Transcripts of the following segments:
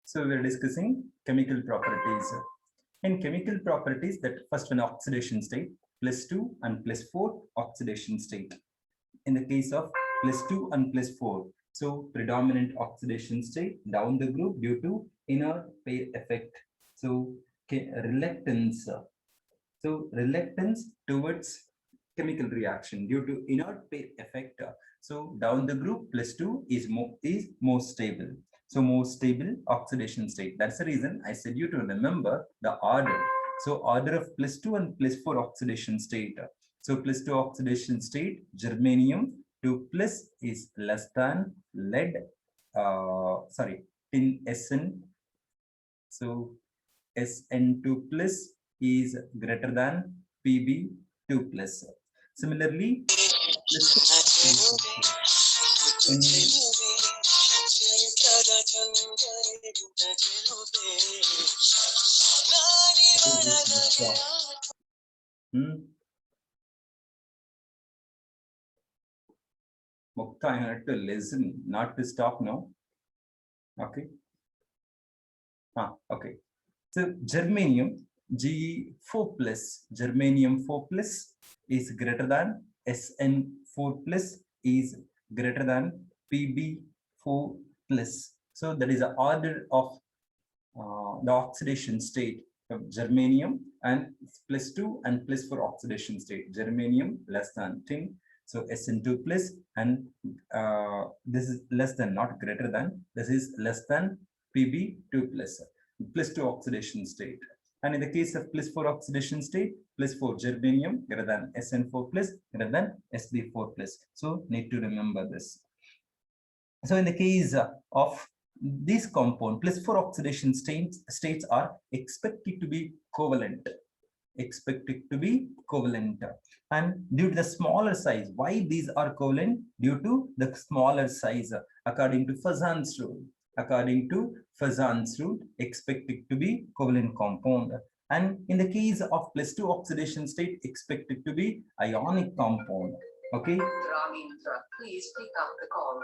So we're discussing chemical properties. In chemical properties, that first one oxidation state, +2 and +4 oxidation state. In the case of +2 and +4, so predominant oxidation state down the group due to inert pair effect. So reluctance. So reluctance towards chemical reaction due to inert pair effect. So down the group +2 is more stable. So more stable oxidation state. That's the reason I said you to remember the order. So order of +2 and +4 oxidation state. So +2 oxidation state, germanium 2 plus is less than lead, tin SN. So SN2 plus is greater than Pb2 plus. Similarly, Mukta, I had to listen, not to stop now. Okay. Okay. So germanium Ge4 plus, germanium 4 plus is greater than Sn4 plus is greater than Pb4 plus. So that is the order of the oxidation state of germanium, and +2 and +4 oxidation state. Germanium less than tin, so Sn2 plus, and this is less than, not greater than. This is less than Pb2 plus. +2 oxidation state. And in the case of +4 oxidation state, +4 germanium greater than Sn4 plus greater than Sb4 plus. So need to remember this. So in the case of this compound, +4 oxidation states are expected to be covalent. And due to the smaller size, why these are covalent? Due to the smaller size, according to Fazan's rule. Expected to be covalent compound. And in the case of +2 oxidation state, expected to be ionic compound. Okay. Ravindra, please pick up the call.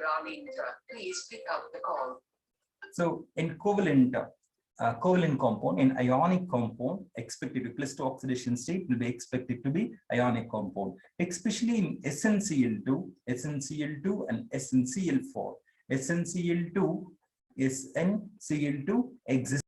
Ravindra, please pick up the call. So in covalent compound, in ionic compound, expected to +2 oxidation state will be expected to be ionic compound, especially in SnCl2 and SnCl4. SnCl2 exists.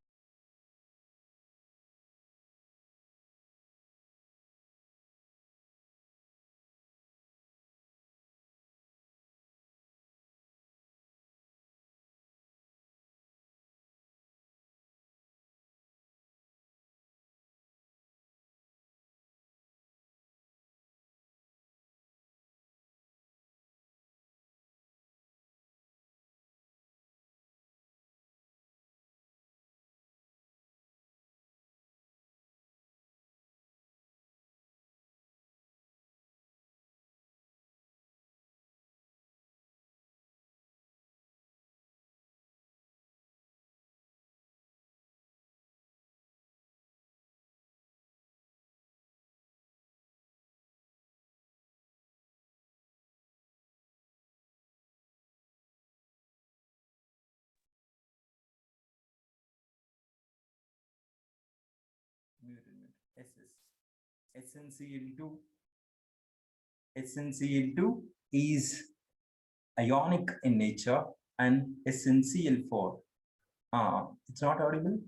SnCl2 is ionic in nature, and SnCl4. It's not audible.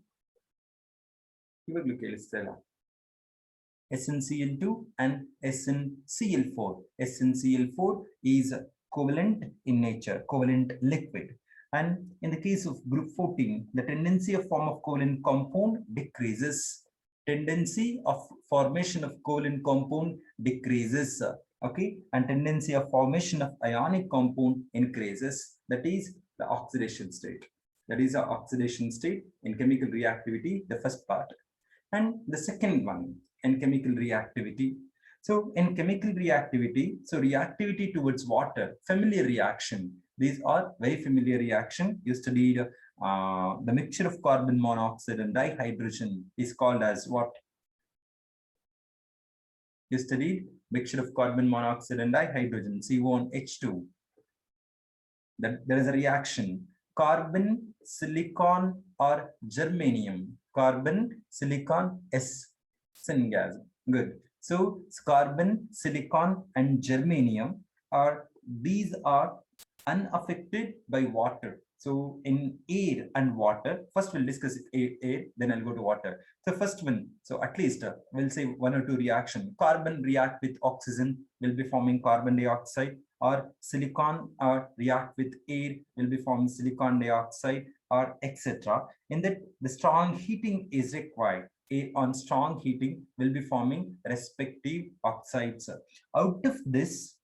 SnCl2 and SnCl4. SnCl4 is covalent in nature, covalent liquid. And in the case of group 14, the tendency of form of covalent compound decreases. Tendency of formation of covalent compound decreases. Okay, and tendency of formation of ionic compound increases. That is the oxidation state. That is the oxidation state in chemical reactivity, the first part. And the second one, in chemical reactivity. So in chemical reactivity, so reactivity towards water, familiar reaction. These are very familiar reaction. You studied the mixture of carbon monoxide and dihydrogen is called as what? You studied mixture of carbon monoxide and dihydrogen, CO and H2. That there is a reaction. carbon, silicon, or germanium? Carbon, silicon, S, syngas. Good. So carbon, silicon, and germanium are these are unaffected by water. So in air and water, first we'll discuss air, then I'll go to water. So first one, so at least we'll say one or two reaction. Carbon react with oxygen, will be forming carbon dioxide, or silicon react with air, will be forming silicon dioxide, or etc. In that, the strong heating is required. On strong heating will be forming respective oxides. Out of this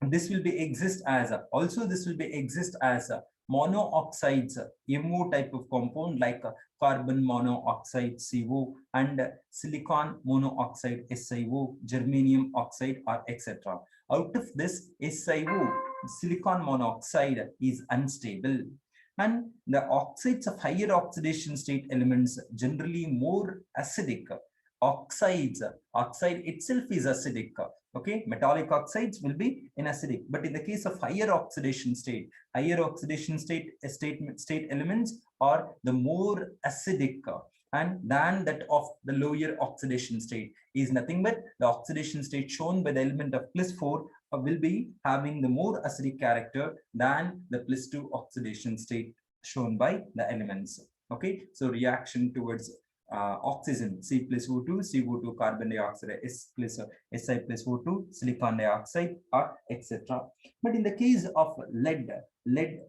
will be exist as a, also this will be exist as a monooxides, MO type of compound like carbon monoxide CO, and silicon monoxide SiO, germanium oxide, or etc. Out of this, SiO, silicon monoxide, is unstable, and the oxides of higher oxidation state elements generally more acidic. Oxide itself is acidic. Okay, metallic oxides will be in acidic, but in the case of higher oxidation state elements are the more acidic, and than that of the lower oxidation state is nothing but the oxidation state shown by the element of +4 will be having the more acidic character than the +2 oxidation state shown by the elements. Okay, so reaction towards oxygen, C plus O2, CO2, carbon dioxide, S plus Si plus O2, silicon dioxide, or etc. But in the case of lead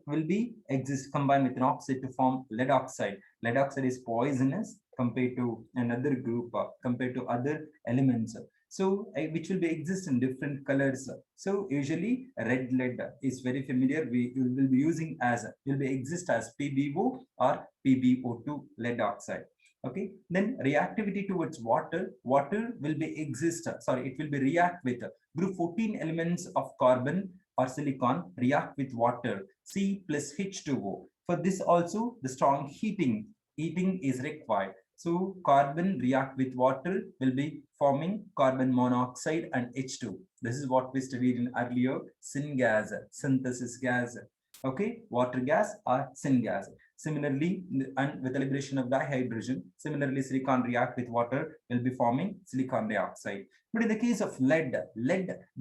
will be exist combined with an oxide to form lead oxide. Lead oxide is poisonous compared to another group, compared to other elements. So which will be exist in different colors. So usually red lead is very familiar. We will be using as will be exist as PbO or PbO2 lead oxide. Okay, then reactivity towards water will be it will be react with group 14 elements of carbon or silicon react with water, C plus H2O. For this also the strong heating is required. So carbon react with water will be forming carbon monoxide and H2. This is what we studied in earlier syngas, synthesis gas. Okay, water gas or syngas. Similarly, and with the liberation of dihydrogen, similarly silicon react with water will be forming silicon dioxide. But in the case of lead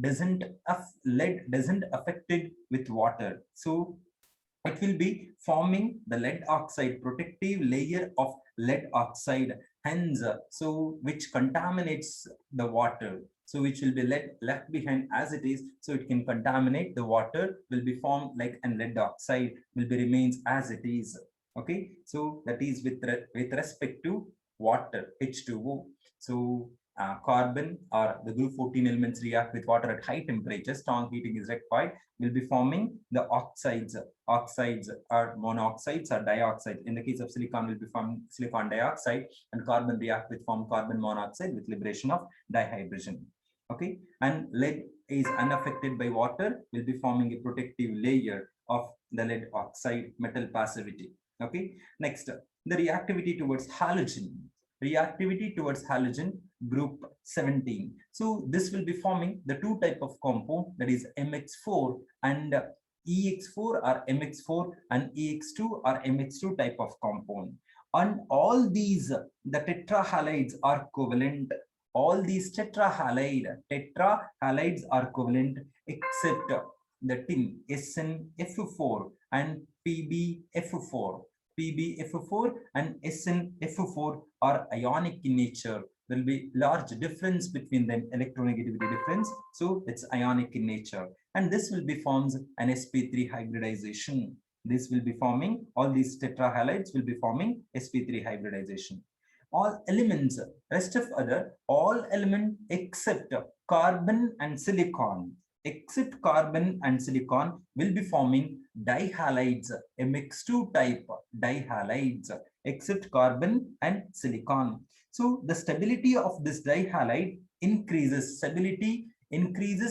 doesn't affected with water. So it will be forming the lead oxide, protective layer of lead oxide, hence so which contaminates the water, so which will be left behind as it is, so it can contaminate the water, will be formed like, and lead oxide will be remains as it is. Okay, so that is with respect to water, H2O. So carbon or the group 14 elements react with water at high temperature, strong heating is required, will be forming the oxides or monoxides or dioxide. In the case of silicon will be forming silicon dioxide, and carbon react with form carbon monoxide with liberation of dihydrogen. Okay, and lead is unaffected by water, will be forming a protective layer of the lead oxide, metal passivity. Okay, next the reactivity towards halogen. Group 17. So this will be forming the two type of compound, that is MX4 and EX4 or MX4 and EX2 or MX2 type of compound. And all these the tetrahalides are covalent. All these tetrahalides are covalent except the tin SnF4 and PbF4. PbF4 and SnF4 are ionic in nature. There will be large difference between them, electronegativity difference. So it's ionic in nature. And this will be forms an sp3 hybridization. This will be forming, all these tetrahalides will be forming sp3 hybridization. All elements, rest of other, all element except carbon and silicon, will be forming dihalides, MX2 type dihalides, except carbon and silicon. So the stability of this dihalide increases,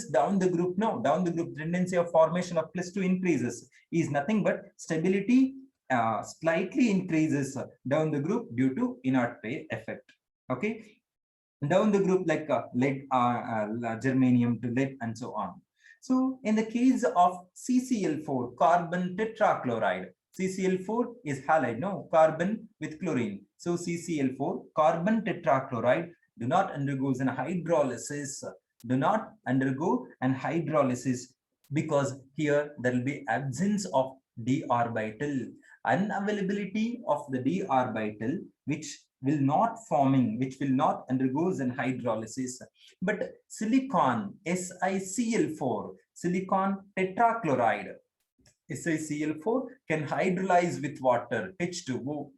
down the group. No, down the group tendency of formation of +2 increases, is nothing but stability slightly increases down the group due to inert pair effect. Okay, down the group like lead, germanium to lead and so on. So in the case of CCl4, carbon tetrachloride, CCl4 is halide, no, carbon with chlorine. So CCl4, carbon tetrachloride, do not undergo an hydrolysis, because here there will be absence of d orbital, unavailability of the d orbital, which will not undergo an hydrolysis. But silicon, SiCl4, silicon tetrachloride, SiCl4 can hydrolyze with water, H2O.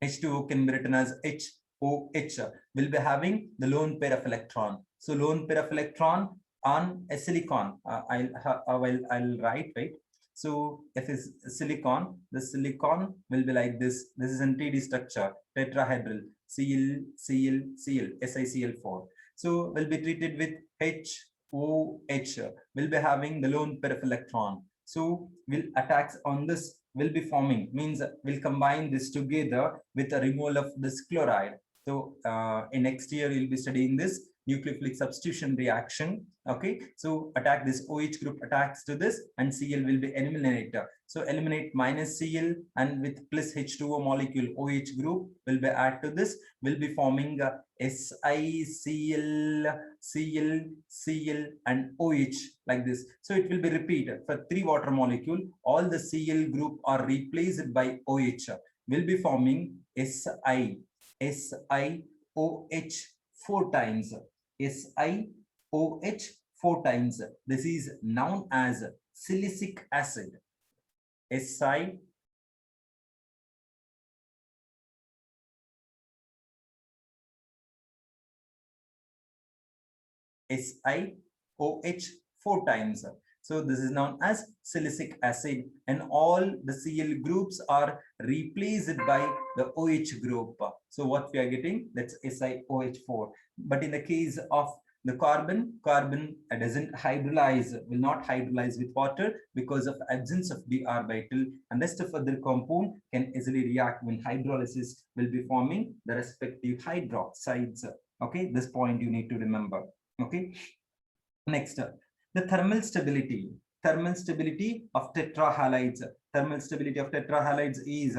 H2O can be written as HOH, will be having the lone pair of electron. So lone pair of electron on a silicon. I'll write, right? So if it's silicon, the silicon will be like this. This is an TD structure, tetrahedral, Cl, SiCl4. So will be treated with HOH, will be having the lone pair of electron. So will attacks on this will be forming, means we'll combine this together with a removal of this chloride. So in next year you'll be studying this nucleophilic substitution reaction. Okay, so attack this OH group attacks to this, and Cl will be eliminated. So eliminate minus Cl, and with plus H2O molecule, OH group will be add to this, will be forming SiCl, Cl, and OH like this. So it will be repeated for 3 water molecule. All the Cl group are replaced by OH, will be forming SiOH 4 times. SiOH 4 times. This is known as silicic acid. SiOH 4 times. So this is known as silicic acid, and all the Cl groups are replaced by the OH group. So what we are getting, that's SiOH4. But in the case of the carbon doesn't hydrolyze, will not hydrolyze with water because of absence of d orbital, and rest of other compound can easily react when hydrolysis will be forming the respective hydroxides. Okay, this point you need to remember. Okay, next, the thermal stability of tetrahalides. Thermal stability of tetrahalides is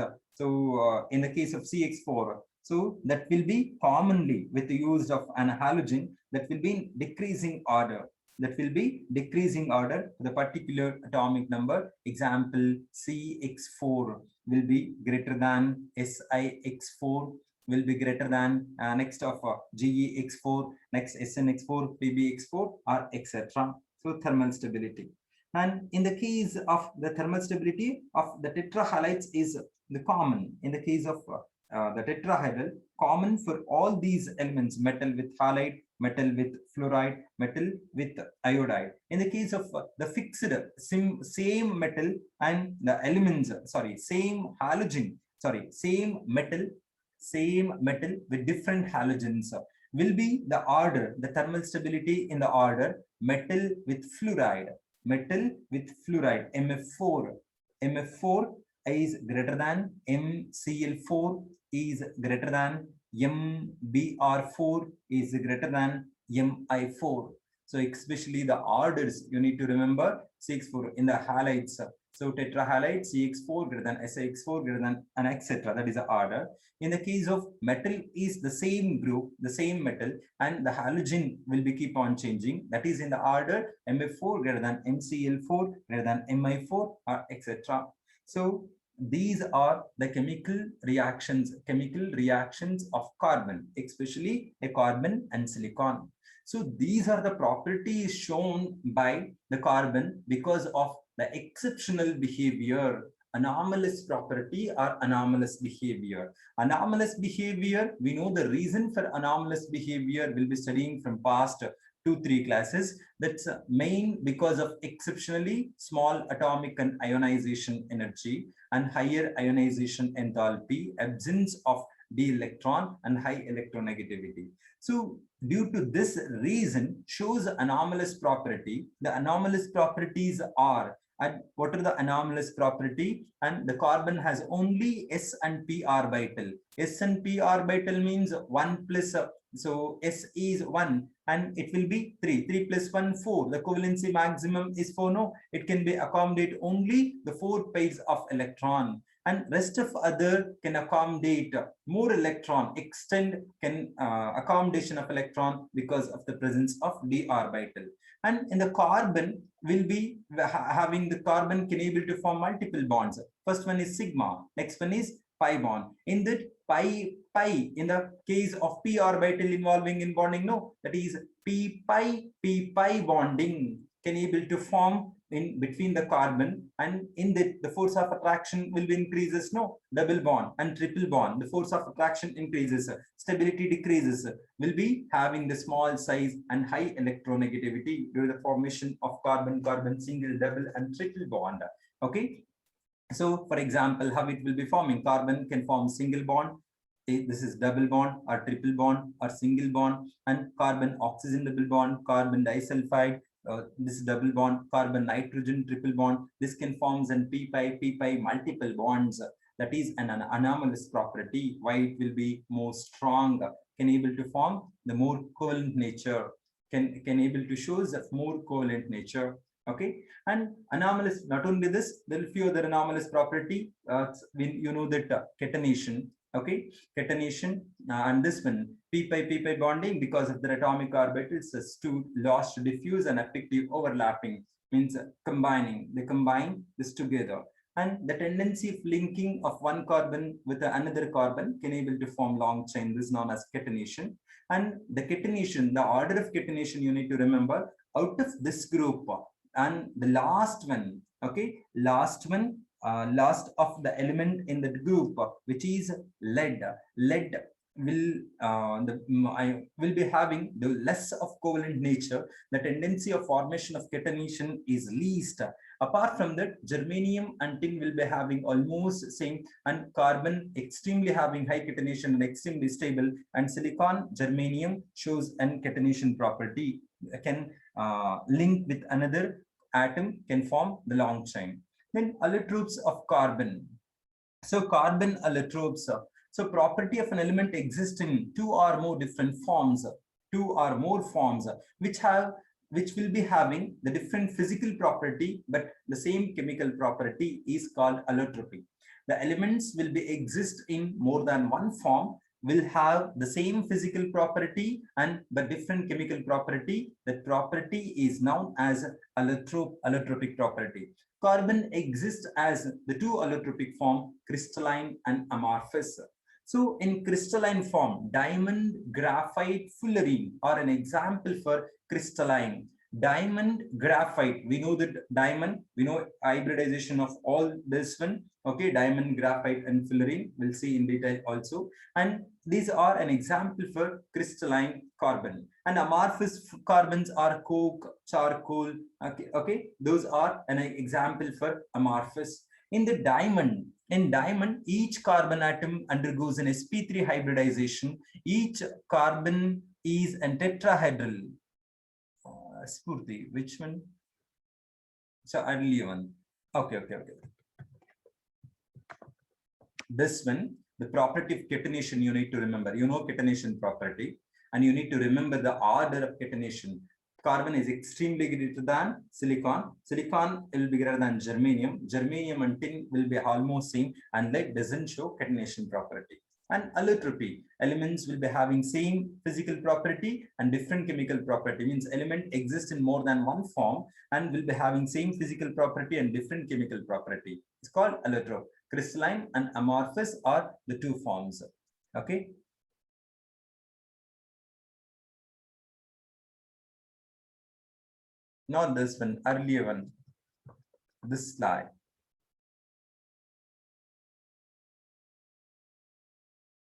in the case of CX4, so that will be commonly with the use of an halogen, that will be in decreasing order. The particular atomic number. Example, CX4 will be greater than SiX4, will be greater than next of GeX4, next SnX4, PbX4, or etc. So thermal stability. And in the case of the thermal stability of the tetrahalides is the common. In the case of the tetrahedral, common for all these elements: metal with halide, metal with fluoride, metal with iodide. In the case of the fixed same metal and the elements, same halogen, same metal with different halogens, will be the order, the thermal stability in the order metal with fluoride, MF4 is greater than MCl4 is greater than MBr4 is greater than Mi4. So especially the orders you need to remember: CX4 in the halides. So tetrahalide, CX4 greater than SiX4 greater than, and etc. That is the order. In the case of metal is the same group, the same metal, and the halogen will be keep on changing. That is in the order MF4 greater than MCl4 greater than Mi4, or etc. So these are the chemical reactions of carbon, especially a carbon and silicon. So these are the properties shown by the carbon because of the exceptional behavior, anomalous property or anomalous behavior. Anomalous behavior, we know the reason for anomalous behavior, we'll be studying from past 2-3 classes. That's main because of exceptionally small atomic and ionization energy and higher ionization enthalpy, absence of d electron, and high electronegativity. So due to this reason shows anomalous property. The anomalous properties are, and what are the anomalous property? And the carbon has only s and p orbital. S and p orbital means 1 plus, so s is 1 and it will be 3. 3 plus 1, 4. The covalency maximum is 4. No, it can be accommodate only the 4 pairs of electron, and rest of other can accommodate more electron, extend can accommodation of electron because of the presence of d orbital. And in the carbon will be having the carbon can able to form multiple bonds. First one is sigma, next one is pi bond. In that pi in the case of p orbital involving in bonding, no, that is p pi bonding can able to form in between the carbon, and in the force of attraction will be increases, no, double bond and triple bond, the force of attraction increases, stability decreases, will be having the small size and high electronegativity due to the formation of carbon single, double and triple bond. Okay, so for example, how it will be forming: carbon can form single bond, this is double bond or triple bond or single bond, and carbon oxygen double bond, carbon disulfide, this is double bond, carbon nitrogen triple bond. This can forms an p pi multiple bonds. That is an anomalous property. Why it will be more strong, can able to form the more covalent nature, can able to show the more covalent nature. Okay, and anomalous, not only this, there are few other anomalous property. You know that catenation. Okay, catenation, and this one p pi bonding, because of their atomic orbitals is to lost, diffuse and effective overlapping, means combining, they combine this together, and the tendency of linking of one carbon with another carbon can able to form long chain. This is known as catenation. And the catenation, the order of catenation you need to remember, out of this group and the last one, okay, last of the element in the group, which is lead will will be having the less of covalent nature. The tendency of formation of catenation is least. Apart from that, germanium and tin will be having almost same, and carbon extremely having high catenation and extremely stable, and silicon, germanium shows an catenation property, can link with another atom, can form the long chain. Then allotropes of carbon. So carbon allotropes. So property of an element exists in two or more different forms, which will be having the different physical property, but the same chemical property is called allotropy. The elements will be exist in more than one form, will have the same physical property and but different chemical property. That property is known as allotropic property. Carbon exists as the two allotropic form, crystalline and amorphous. So in crystalline form, diamond, graphite, fullerene are an example for crystalline. Diamond, graphite, we know that diamond, we know hybridization of all this one. Okay, diamond, graphite and fullerene, we'll see in detail also. And these are an example for crystalline carbon. And amorphous carbons are coke, charcoal. Okay, those are an example for amorphous. In diamond, each carbon atom undergoes an sp3 hybridization. Each carbon is a tetrahedral. Spurti, which one? So early one. Okay. This one, the property of catenation you need to remember. You know catenation property, and you need to remember the order of catenation. Carbon is extremely greater than silicon. Silicon will be greater than germanium. Germanium and tin will be almost same, and lead doesn't show catenation property. And allotropy, elements will be having same physical property and different chemical property, means element exists in more than one form and will be having same physical property and different chemical property. It's called allotrope. Crystalline and amorphous are the two forms. Okay. Not this one, earlier one, this slide.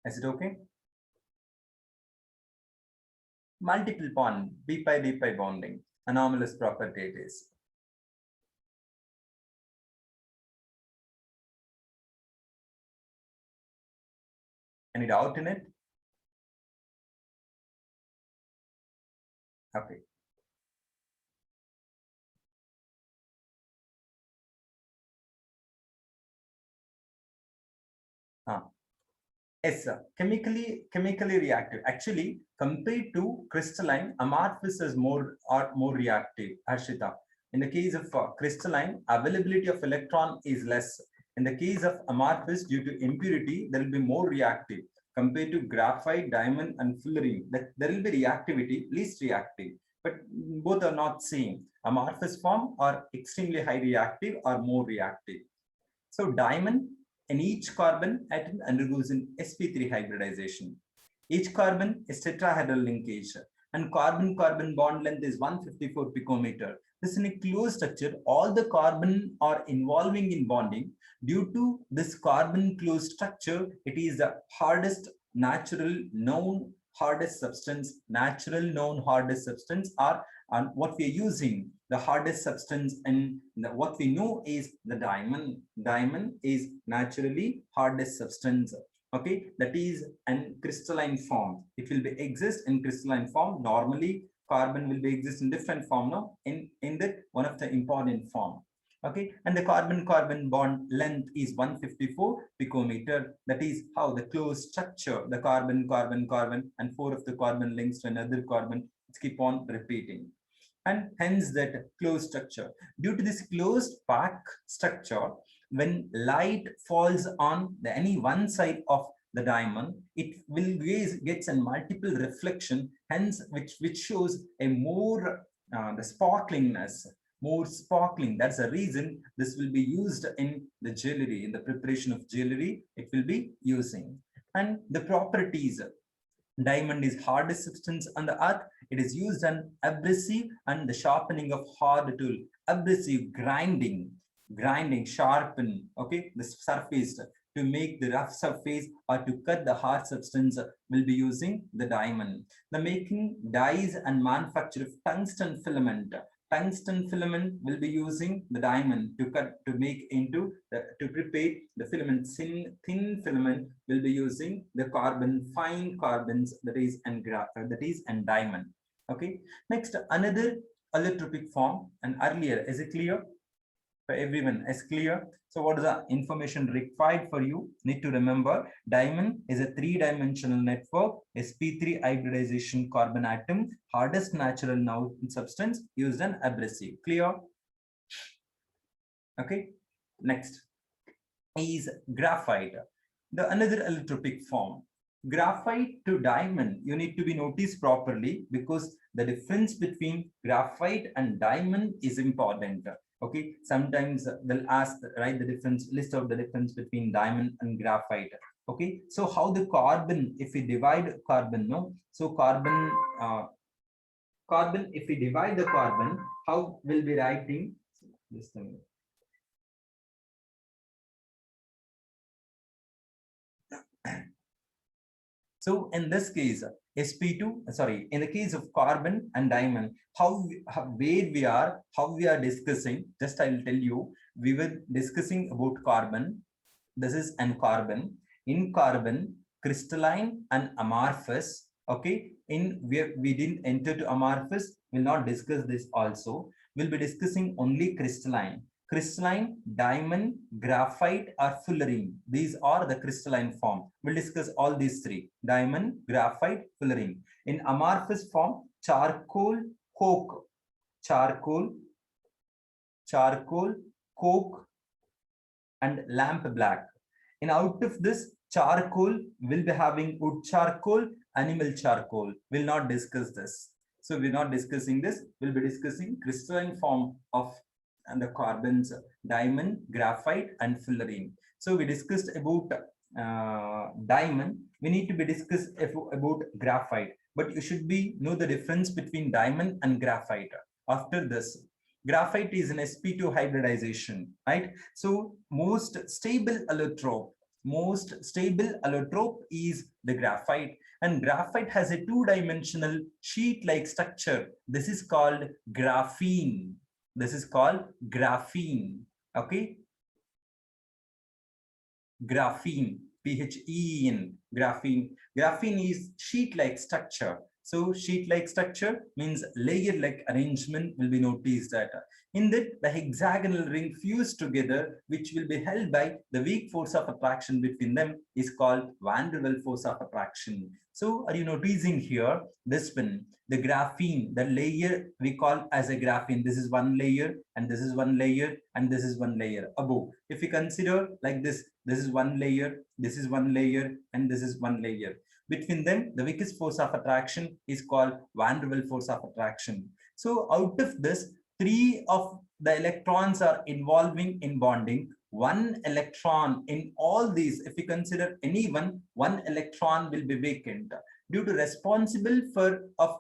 Is it okay? Multiple bond, d pi bonding, anomalous property it is. Any doubt in it? Okay. Yes, sir. Chemically reactive. Actually, compared to crystalline, amorphous is more reactive, Harshita. In the case of crystalline, availability of electron is less. In the case of amorphous, due to impurity, there will be more reactive compared to graphite, diamond, and fullerene. That there will be reactivity, least reactive, but both are not same. Amorphous form are extremely high reactive or more reactive. So diamond, in each carbon atom undergoes an sp3 hybridization. Each carbon is tetrahedral linkage and carbon-carbon bond length is 154 picometer. This is in a closed structure. All the carbon are involving in bonding. Due to this carbon closed structure, it is the hardest natural known hardest substance. Natural known hardest substance are and what we are using the hardest substance and what we know is the diamond. Diamond is naturally hardest substance. Okay, that is in crystalline form. It will be exist in crystalline form. Normally, carbon will be exist in different form. No, in that one of the important form. Okay, and the carbon-carbon bond length is 154 picometer. That is how the closed structure, the carbon, and 4 of the carbon links to another carbon. Let's keep on repeating. And hence that closed structure. Due to this closed pack structure, when light falls on any one side of the diamond, it will gets a multiple reflection, hence which shows a more the sparklingness, more sparkling. That's the reason this will be used in the jewelry, in the preparation of jewelry, it will be using. And the properties. Diamond is hardest substance on the earth. It is used in abrasive and the sharpening of hard tool. Abrasive, grinding, sharpen, okay, the surface to make the rough surface or to cut the hard substance will be using the diamond. The making dyes and manufacture of tungsten filament. Tungsten filament will be using the diamond to cut to make into to prepare the filament. Thin filament will be using the carbon, fine carbons, that is and diamond. Okay, next another allotropic form, and earlier, is it clear for everyone? Is clear? So what is the information required for you? Need to remember diamond is a 3-dimensional network, sp3 hybridization carbon atom, hardest natural known substance used in abrasive. Clear? Okay, next is graphite, the another allotropic form. Graphite to diamond, you need to be noticed properly because the difference between graphite and diamond is important. Okay, sometimes they'll ask, write the difference, list out the difference between diamond and graphite. Okay, so how the carbon, if we divide carbon, no, so carbon, if we divide the carbon, how will be writing this thing? So in this case, sp2, sorry, in the case of carbon and diamond, how we are discussing, just I will tell you, we were discussing about carbon. This is an carbon. In carbon, crystalline and amorphous. Okay, in we didn't enter to amorphous, we'll not discuss this also. We'll be discussing only crystalline. Crystalline, diamond, graphite, or fullerene. These are the crystalline form. We'll discuss all these three: diamond, graphite, fullerene. In amorphous form, charcoal, coke, charcoal, coke, and lamp black. And out of this, charcoal will be having wood charcoal, animal charcoal. We'll not discuss this. So we're not discussing this. We'll be discussing crystalline form of and the carbons, diamond, graphite, and fullerene. So we discussed about diamond. We need to be discussed about graphite, but you should be know the difference between diamond and graphite. After this, graphite is an sp2 hybridization, right? So most stable allotrope is the graphite, and graphite has a 2-dimensional sheet-like structure. This is called graphene. Okay, graphene, PHEN, graphene. Graphene is sheet-like structure. So sheet-like structure means layer-like arrangement will be noticed that in that the hexagonal ring fused together, which will be held by the weak force of attraction between them, is called van der Waals force of attraction. So are you noticing here this one, the graphene, the layer we call as a graphene. This is one layer and this is one layer and this is one layer above. If you consider like this is one layer, this is one layer and this is one layer. Between them, the weakest force of attraction is called van der Waals force of attraction. So out of this, 3 of the electrons are involving in bonding. 1 electron in all these, if you consider any one electron will be vacant due to responsible for of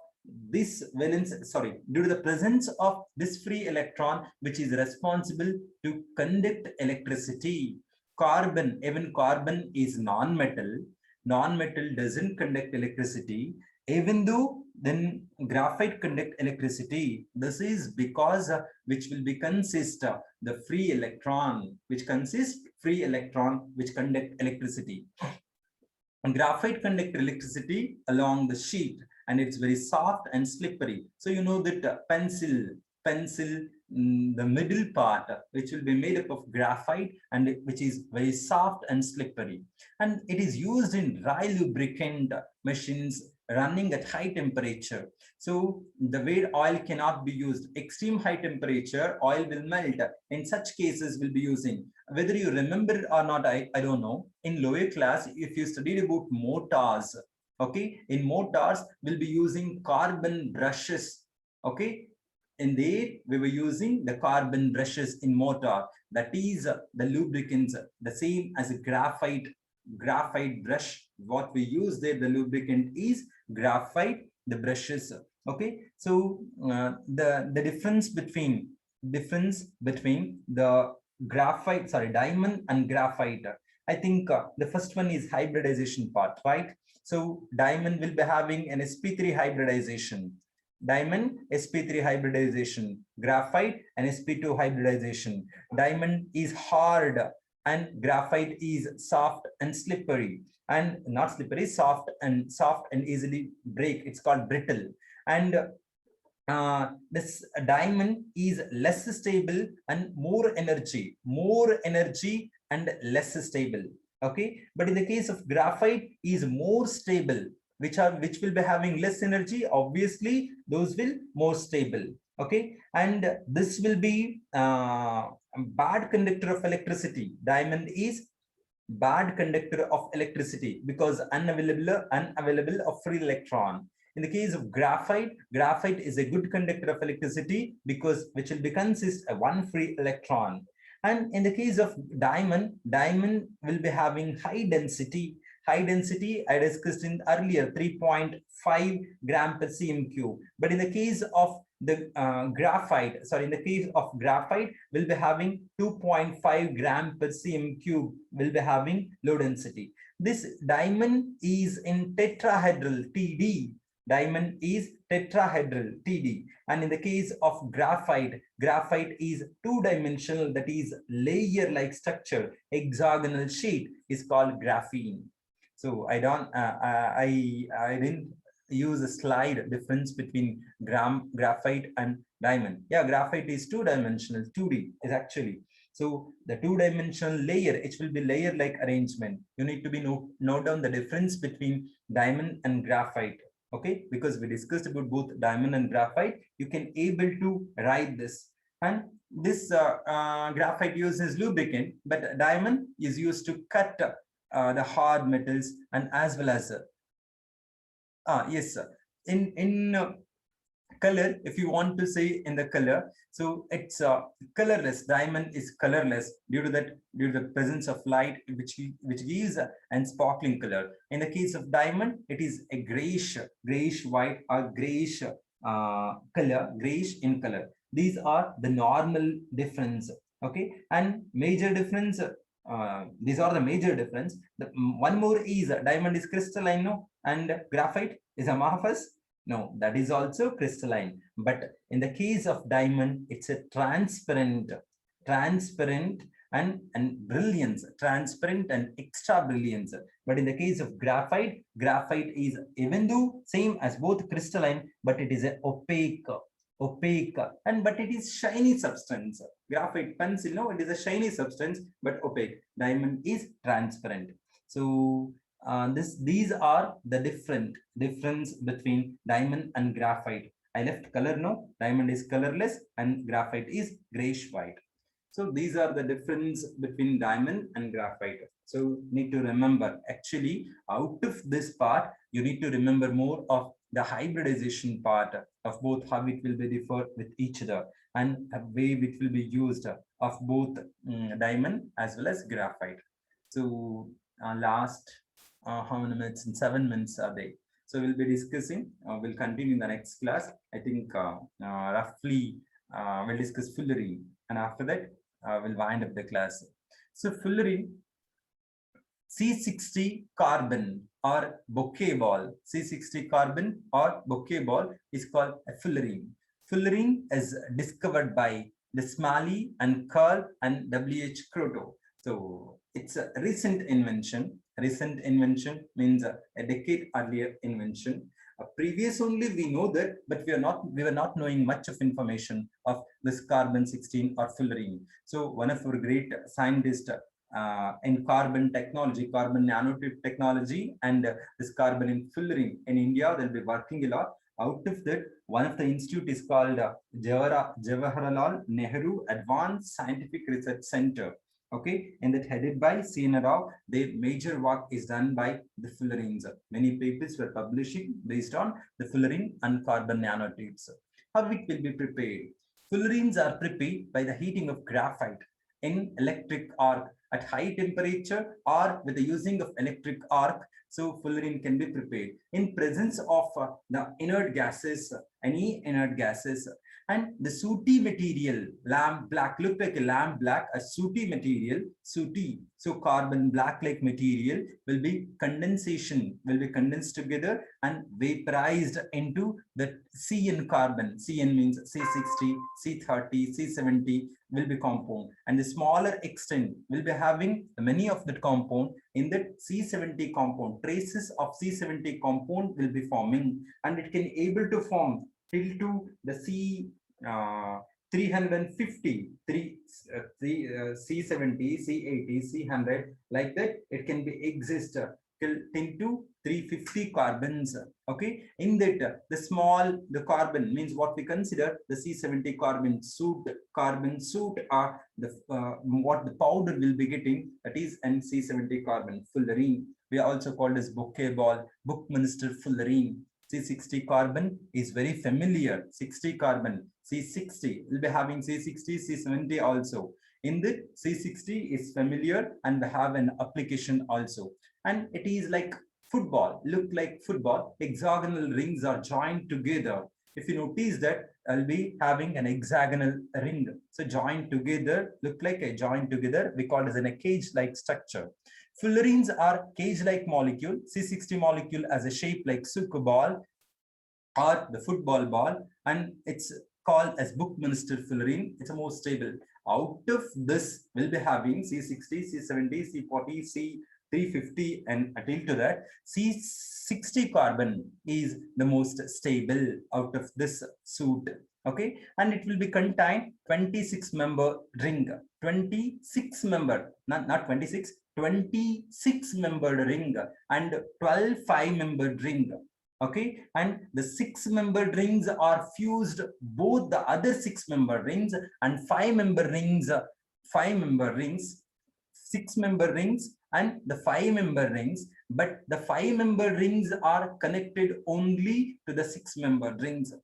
this valence, sorry, due to the presence of this free electron, which is responsible to conduct electricity. Carbon, even carbon is non-metal. Non-metal doesn't conduct electricity, even though then graphite conduct electricity. This is because which will be consist the free electron, which consists free electron which conduct electricity. And graphite conduct electricity along the sheet, and it's very soft and slippery. So you know that pencil, the middle part, which will be made up of graphite and which is very soft and slippery, and it is used in dry lubricant machines running at high temperature. So the way oil cannot be used, extreme high temperature, oil will melt. In such cases, we'll be using, whether you remember it or not, I don't know. In lower class, if you studied about motors, okay, in motors, we'll be using carbon brushes, okay. In there, we were using the carbon brushes in motor. That is the lubricants, the same as a graphite brush. What we use there, the lubricant is graphite, the brushes. Okay, so the difference between the graphite, sorry, diamond and graphite, I think the first one is hybridization part, right? So diamond will be having an sp3 hybridization. Diamond sp3 hybridization, graphite and sp2 hybridization. Diamond is hard and graphite is soft and slippery, and not slippery, soft and easily break. It's called brittle. And this diamond is less stable and more energy and less stable. Okay, but in the case of graphite is more stable, which will be having less energy. Obviously those will more stable. Okay, and this will be bad conductor of electricity. Diamond is bad conductor of electricity because unavailable of free electron. In the case of graphite is a good conductor of electricity because which will be consist of one free electron. And in the case of diamond will be having high density. I discussed in earlier 3.5 gram per cm cube. But in the case of the graphite will be having 2.5 gram per cm cube, will be having low density. This diamond is in tetrahedral TD. Diamond is tetrahedral TD. And in the case of graphite is two-dimensional, that is layer-like structure. Hexagonal sheet is called graphene. So I didn't use a slide difference between graphite and diamond. Yeah, graphite is two-dimensional, 2D is actually. So the two-dimensional layer, it will be layer-like arrangement. You need to be note down the difference between diamond and graphite. Okay, because we discussed about both diamond and graphite, you can able to write this. And this graphite uses lubricant, but diamond is used to cut the hard metals, and as well as yes, in color, if you want to say in the color, so it's colorless. Diamond is colorless due to the presence of light, which gives and sparkling color. In the case of diamond, it is a grayish white or grayish color, grayish in color. These are the normal difference. Okay, and major difference. These are the major difference. One more is diamond is crystalline, no, and graphite is amorphous. No, that is also crystalline. But in the case of diamond, it's a transparent, and brilliance, transparent and extra brilliance. But in the case of graphite, graphite is even though same as both crystalline, but it is a opaque and but it is shiny substance. Graphite pencil, no, it is a shiny substance but opaque. Diamond is transparent. So these are the difference between diamond and graphite. I left color, no, diamond is colorless and graphite is grayish white. So these are the difference between diamond and graphite. So need to remember, actually out of this part, you need to remember more of the hybridization part of both, how it will be differ with each other and a way which will be used of both diamond as well as graphite. So last how many minutes? In 7 minutes are they. So we'll be discussing, we'll continue in the next class. I think roughly we'll discuss fullerene, and after that we'll wind up the class. So fullerene, C60 carbon or bouquet ball, C60 carbon or bouquet ball is called a fullerene. Fullerene is discovered by the Smalley and Kerr and W.H. Kroto. So it's a recent invention. Recent invention means a decade earlier invention. Previous only we know that, but we were not knowing much of information of this carbon 16 or fullerene. So one of our great scientists in carbon technology, carbon nanotube technology, and this carbon in fullerene in India, they'll be working a lot. Out of that, one of the institute is called Jawaharlal Nehru Advanced Scientific Research Center. Okay, and that headed by C.N. Rao. Their major work is done by the fullerenes. Many papers were publishing based on the fullerene and carbon nanotubes. How it will be prepared? Fullerenes are prepared by the heating of graphite in electric arc at high temperature or with the using of electric arc. So fullerene can be prepared in presence of the inert gases, any inert gases, and the sooty material, lamp black, look like a lamp black, a sooty material, sooty. So carbon black like material will be condensation, will be condensed together and vaporized into the CN carbon. CN means C60, C30, C70 will be compound, and the smaller extent will be having many of that compound. In that C70 compound, traces of C70 compound will be forming, and it can able to form till to the C 350, C70, C80, C100, like that. It can be exist till to 350 carbons. Okay, in that the carbon means what we consider the C70 carbon suit are the what the powder will be getting, that is an C70 carbon fullerene. We are also called as bouquet ball, Buckminster fullerene. C60 carbon is very familiar. 60 carbon, C60 will be having C60, C70 also. In the C60 is familiar and we have an application also. And it is like football, look like football. Hexagonal rings are joined together. If you notice that, I'll be having an hexagonal ring. So joined together, look like a joined together. We call it as a cage-like structure. Fullerenes are cage-like molecule. C60 molecule as a shape like sucre ball or the football ball, and it's called as Buckminster fullerene. It's a more stable. Out of this, we'll be having C60, C70, C40, C350, and until to that, C60 carbon is the most stable out of this suit. Okay, and it will be contain 26 member ring, 26 member, not 26, 26 membered ring and 12 5-membered ring. Okay, and the 6-membered rings are fused both the other 6-member rings and 5-member rings, 6-member rings and the 5-member rings, but the 5-member rings are connected only to the 6-member rings.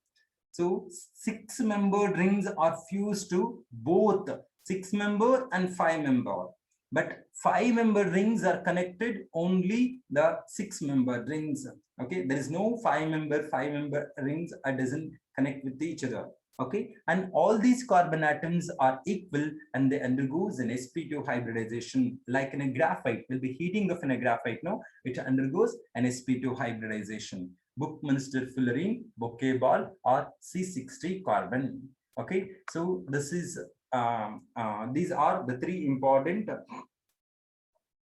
So 6-membered rings are fused to both 6-member and 5-member, but 5-member rings are connected only the 6-member rings. Okay, there is no 5-member rings that doesn't connect with each other. Okay, and all these carbon atoms are equal and they undergoes an sp2 hybridization, like in a graphite. Will be heating of in a graphite, no, it undergoes an sp2 hybridization. Buckminster fullerene, bouquet ball, or C60 carbon. Okay, so this is these are the three important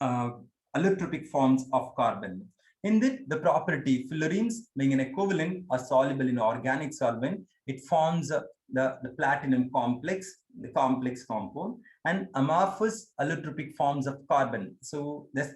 uh, allotropic forms of carbon. In the property fullerenes being an equivalent or soluble in organic solvent, it forms the platinum complex, the complex compound, and amorphous allotropic forms of carbon. So this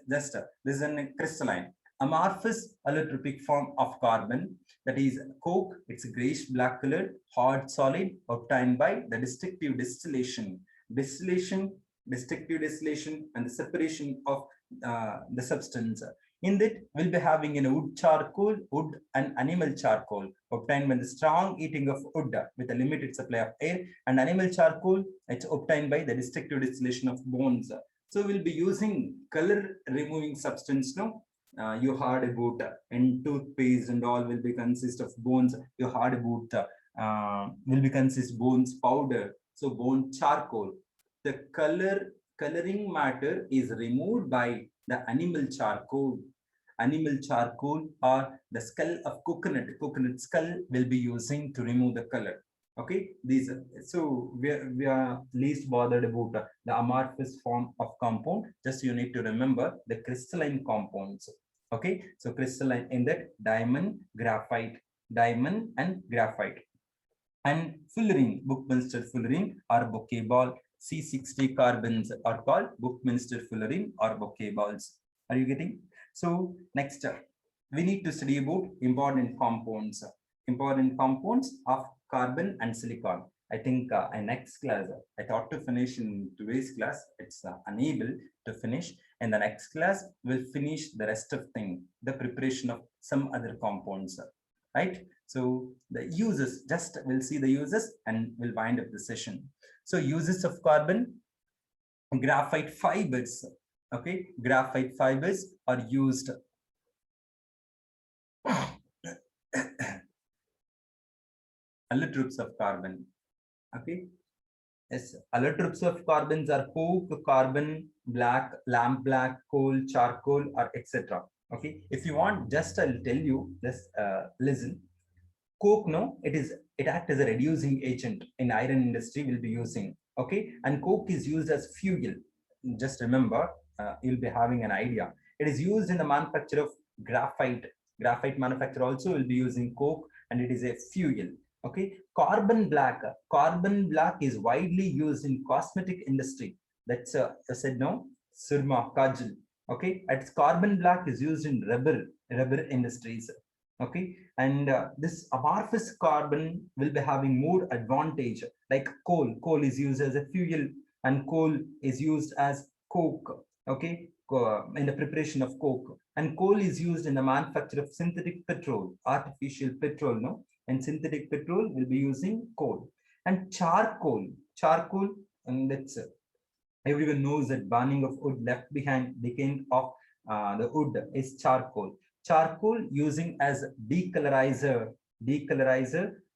is a crystalline. Amorphous allotropic form of carbon, that is coke. It's a grayish black colored hard solid obtained by the destructive distillation, destructive distillation, and the separation of the substance. In that, we'll be having a wood charcoal, wood and animal charcoal obtained by the strong heating of wood with a limited supply of air, and animal charcoal, it's obtained by the destructive distillation of bones. So we'll be using color removing substance. No, you heard about and toothpaste and all will be consist of bones. You heard about will be consist bones powder. So bone charcoal. The coloring matter is removed by the animal charcoal. Animal charcoal or the skull of coconut skull will be using to remove the color. Okay, these so we are least bothered about the amorphous form of compound. Just you need to remember the crystalline compounds. Okay, so crystalline in that diamond, graphite, diamond and graphite. And fullerene, Buckminster fullerene or bouquet ball, C60 carbons are called Buckminster fullerene or bouquet balls. Are you getting? So next, we need to study about important compounds of carbon and silicon. I think in next class, I thought to finish in today's class. It's unable to finish. In the next class, we'll finish the rest of thing, the preparation of some other compounds, right? So the uses, just we'll see the uses and we'll wind up the session. So uses of carbon, graphite fibers. Okay, graphite fibers are used allotropes of carbon. Okay, yes, allotropes of carbons are coke, carbon black, lamp black, coal, charcoal, or etc. Okay, if you want, just I'll tell you this. Listen, coke, no, it acts as a reducing agent in iron industry. Will be using. Okay, and coke is used as fuel. Just remember, you'll be having an idea. It is used in the manufacture of graphite. Graphite manufacture also will be using coke, and it is a fuel. Okay, carbon black is widely used in cosmetic industry. That's I said no, surma, kajal. Okay, its carbon black is used in rubber industries. Okay, and this amorphous carbon will be having more advantage, like coal is used as a fuel, and coal is used as coke. Okay, in the preparation of coke, and coal is used in the manufacture of synthetic petrol, artificial petrol. No, and synthetic petrol will be using coal. And charcoal, and that's everyone knows that burning of wood left behind decaying of the wood is charcoal. Charcoal using as decolorizer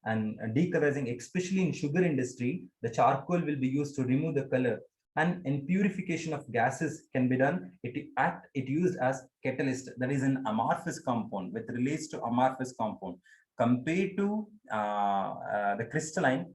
and decolorizing, especially in sugar industry, the charcoal will be used to remove the color. And in purification of gases can be done. It used as catalyst. That is an amorphous compound, with relates to amorphous compound compared to the crystalline.